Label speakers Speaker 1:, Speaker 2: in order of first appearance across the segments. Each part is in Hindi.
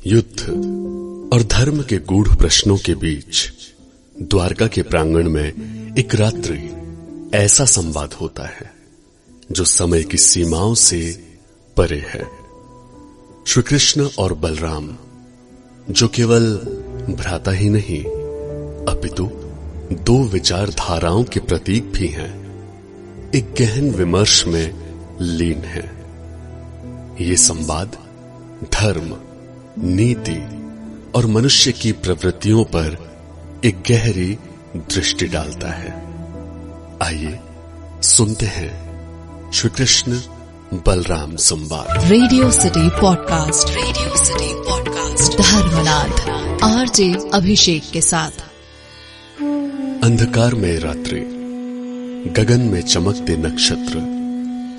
Speaker 1: युद्ध और धर्म के गूढ़ प्रश्नों के बीच द्वारका के प्रांगण में एक रात्रि ऐसा संवाद होता है जो समय की सीमाओं से परे है। श्री कृष्ण और बलराम जो केवल भ्राता ही नहीं अपितु दो विचारधाराओं के प्रतीक भी हैं, एक गहन विमर्श में लीन है। ये संवाद धर्म, नीति और मनुष्य की प्रवृत्तियों पर एक गहरी दृष्टि डालता है। आइए सुनते हैं श्री कृष्ण बलराम संवाद।
Speaker 2: Radio city podcast, radio city podcast Dharmnath RJ Abhishek के साथ।
Speaker 1: अंधकार में रात्रि, गगन में चमकते नक्षत्र,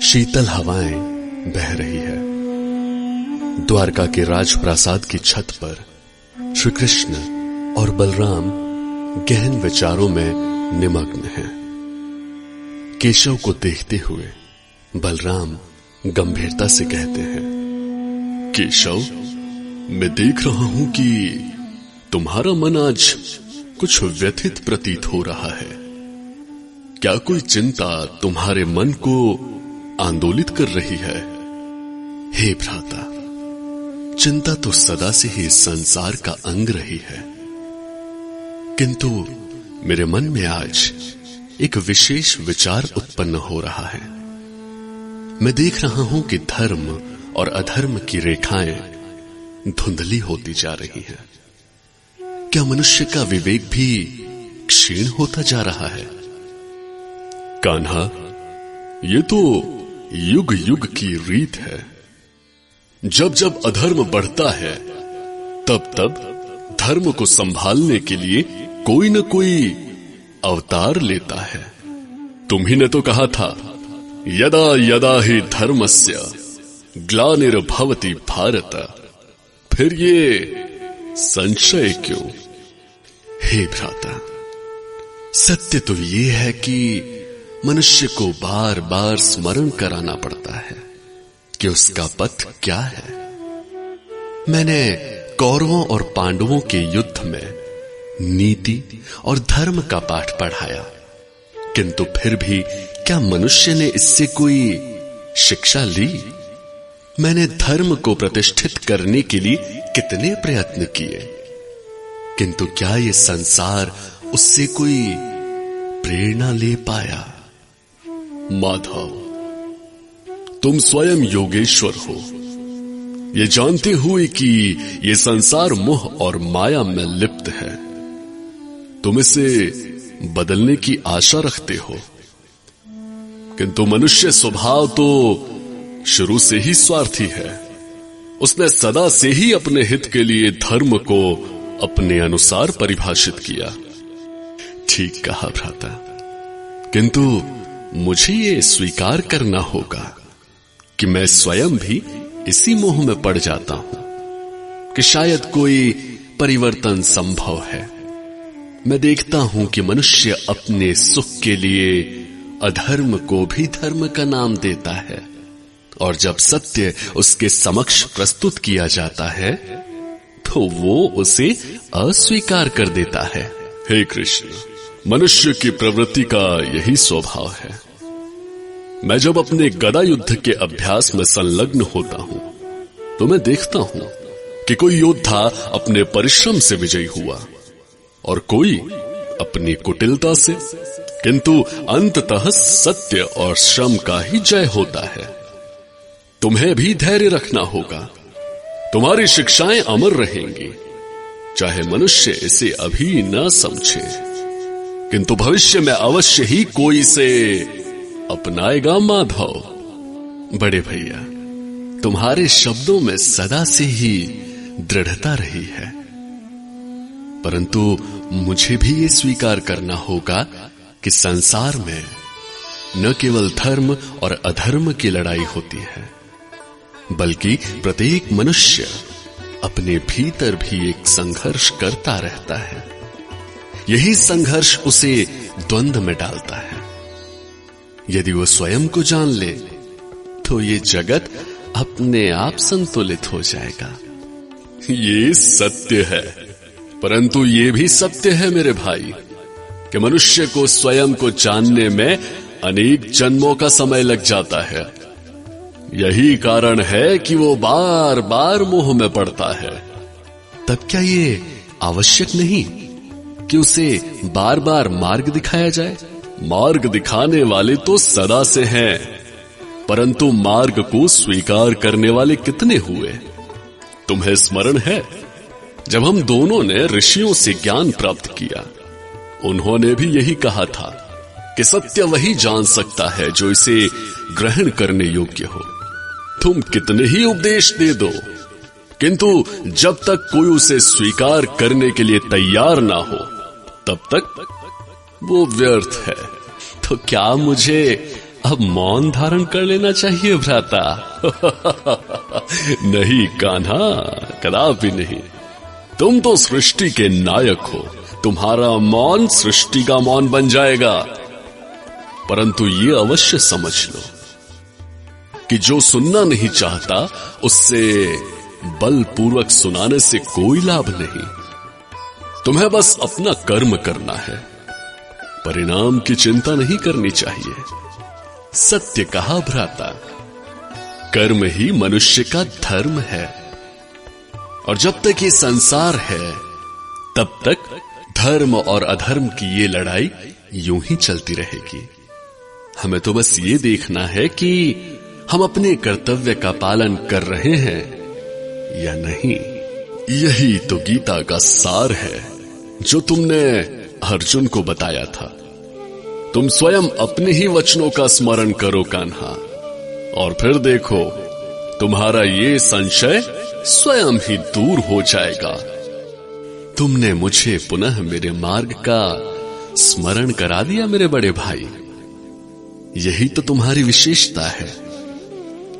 Speaker 1: शीतल हवाएं बह रही है। द्वारका के राजप्रासाद की छत पर श्री कृष्ण और बलराम गहन विचारों में निमग्न हैं। केशव को देखते हुए बलराम गंभीरता से कहते हैं, केशव, मैं देख रहा हूं कि तुम्हारा मन आज कुछ व्यथित प्रतीत हो रहा है। क्या कोई चिंता तुम्हारे मन को आंदोलित कर रही है? हे भ्राता, चिंता तो सदा से ही संसार का अंग रही है, किंतु मेरे मन में आज एक विशेष विचार उत्पन्न हो रहा है। मैं देख रहा हूं कि धर्म और अधर्म की रेखाएं धुंधली होती जा रही हैं। क्या मनुष्य का विवेक भी क्षीण होता जा रहा है? कान्हा, ये तो युग युग की रीत है। जब जब अधर्म बढ़ता है तब तब धर्म को संभालने के लिए कोई न कोई अवतार लेता है। तुम्ही ने तो कहा था, यदा यदा ही धर्मस्य ग्लानिर्भवति भारत। फिर ये संशय क्यों? हे भ्राता, सत्य तो ये है कि मनुष्य को बार बार स्मरण कराना पड़ता है कि उसका पथ क्या है। मैंने कौरवों और पांडवों के युद्ध में नीति और धर्म का पाठ पढ़ाया, किंतु फिर भी क्या मनुष्य ने इससे कोई शिक्षा ली? मैंने धर्म को प्रतिष्ठित करने के लिए कितने प्रयत्न किए, किंतु क्या ये संसार उससे कोई प्रेरणा ले पाया? माधव, तुम स्वयं योगेश्वर हो, ये जानते हुए कि ये संसार मोह और माया में लिप्त है, तुम इसे बदलने की आशा रखते हो, किंतु मनुष्य स्वभाव तो शुरू से ही स्वार्थी है। उसने सदा से ही अपने हित के लिए धर्म को अपने अनुसार परिभाषित किया। ठीक कहा भ्राता, किंतु मुझे ये स्वीकार करना होगा कि मैं स्वयं भी इसी मोह में पड़ जाता हूं कि शायद कोई परिवर्तन संभव है। मैं देखता हूं कि मनुष्य अपने सुख के लिए अधर्म को भी धर्म का नाम देता है, और जब सत्य उसके समक्ष प्रस्तुत किया जाता है तो वो उसे अस्वीकार कर देता है। हे कृष्ण, मनुष्य की प्रवृत्ति का यही स्वभाव है। मैं जब अपने गदा युद्ध के अभ्यास में संलग्न होता हूं तो मैं देखता हूं कि कोई योद्धा अपने परिश्रम से विजयी हुआ और कोई अपनी कुटिलता से, किंतु अंततः सत्य और श्रम का ही जय होता है। तुम्हें भी धैर्य रखना होगा। तुम्हारी शिक्षाएं अमर रहेंगी, चाहे मनुष्य इसे अभी न समझे, किंतु भविष्य में अवश्य ही कोई इसे अपनाएगा। माधव, बड़े भैया, तुम्हारे शब्दों में सदा से ही दृढ़ता रही है, परंतु मुझे भी ये स्वीकार करना होगा कि संसार में न केवल धर्म और अधर्म की लड़ाई होती है, बल्कि प्रत्येक मनुष्य अपने भीतर भी एक संघर्ष करता रहता है। यही संघर्ष उसे द्वंद्व में डालता है। यदि वो स्वयं को जान ले तो ये जगत अपने आप संतुलित हो जाएगा। ये सत्य है, परंतु ये भी सत्य है मेरे भाई कि मनुष्य को स्वयं को जानने में अनेक जन्मों का समय लग जाता है। यही कारण है कि वो बार बार मोह में पड़ता है। तब क्या ये आवश्यक नहीं कि उसे बार बार मार्ग दिखाया जाए? मार्ग दिखाने वाले तो सदा से हैं, परंतु मार्ग को स्वीकार करने वाले कितने हुए? तुम्हें स्मरण है जब हम दोनों ने ऋषियों से ज्ञान प्राप्त किया, उन्होंने भी यही कहा था कि सत्य वही जान सकता है जो इसे ग्रहण करने योग्य हो। तुम कितने ही उपदेश दे दो, किंतु जब तक कोई उसे स्वीकार करने के लिए तैयार ना हो तब तक वो व्यर्थ है। तो क्या मुझे अब मौन धारण कर लेना चाहिए भ्राता? नहीं कान्हा, कदापि नहीं। तुम तो सृष्टि के नायक हो, तुम्हारा मौन सृष्टि का मौन बन जाएगा। परंतु ये अवश्य समझ लो कि जो सुनना नहीं चाहता उससे बलपूर्वक सुनाने से कोई लाभ नहीं। तुम्हें बस अपना कर्म करना है, परिणाम की चिंता नहीं करनी चाहिए। सत्य कहा भ्राता, कर्म ही मनुष्य का धर्म है, और जब तक ये संसार है तब तक धर्म और अधर्म की ये लड़ाई यूं ही चलती रहेगी। हमें तो बस ये देखना है कि हम अपने कर्तव्य का पालन कर रहे हैं या नहीं। यही तो गीता का सार है जो तुमने अर्जुन को बताया था। तुम स्वयं अपने ही वचनों का स्मरण करो कान्हा, और फिर देखो तुम्हारा ये संशय स्वयं ही दूर हो जाएगा। तुमने मुझे पुनः मेरे मार्ग का स्मरण करा दिया मेरे बड़े भाई। यही तो तुम्हारी विशेषता है।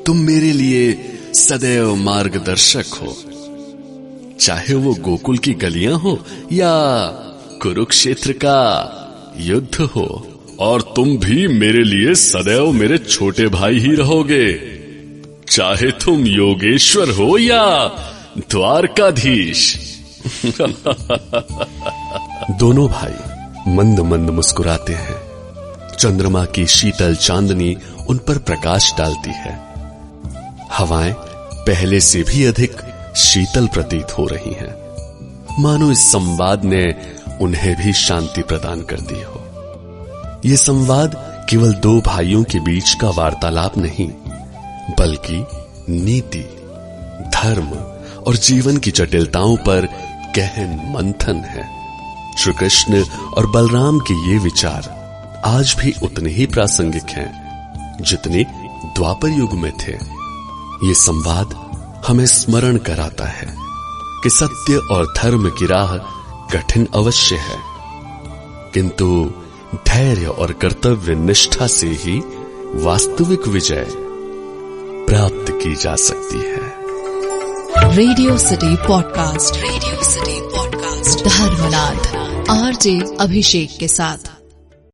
Speaker 1: तुम मेरे लिए सदैव मार्गदर्शक हो, चाहे वो गोकुल की गलियां हो या कुरुक्षेत्र का युद्ध हो। और तुम भी मेरे लिए सदैव मेरे छोटे भाई ही रहोगे, चाहे तुम योगेश्वर हो या द्वारकाधीश। दोनों भाई मंद मंद मुस्कुराते हैं। चंद्रमा की शीतल चांदनी उन पर प्रकाश डालती है। हवाएं पहले से भी अधिक शीतल प्रतीत हो रही हैं, मानो इस संवाद ने उन्हें भी शांति प्रदान कर दी हो। ये संवाद केवल दो भाइयों के बीच का वार्तालाप नहीं, बल्कि नीति, धर्म और जीवन की जटिलताओं पर गहन मंथन है। श्री कृष्ण और बलराम के ये विचार आज भी उतने ही प्रासंगिक हैं जितने द्वापर युग में थे। ये संवाद हमें स्मरण कराता है कि सत्य और धर्म की राह कठिन अवश्य है, किंतु धैर्य और कर्तव्य निष्ठा से ही वास्तविक विजय प्राप्त की जा सकती है।
Speaker 2: Radio city podcast, radio city podcast Dharmnath RJ Abhishek के साथ।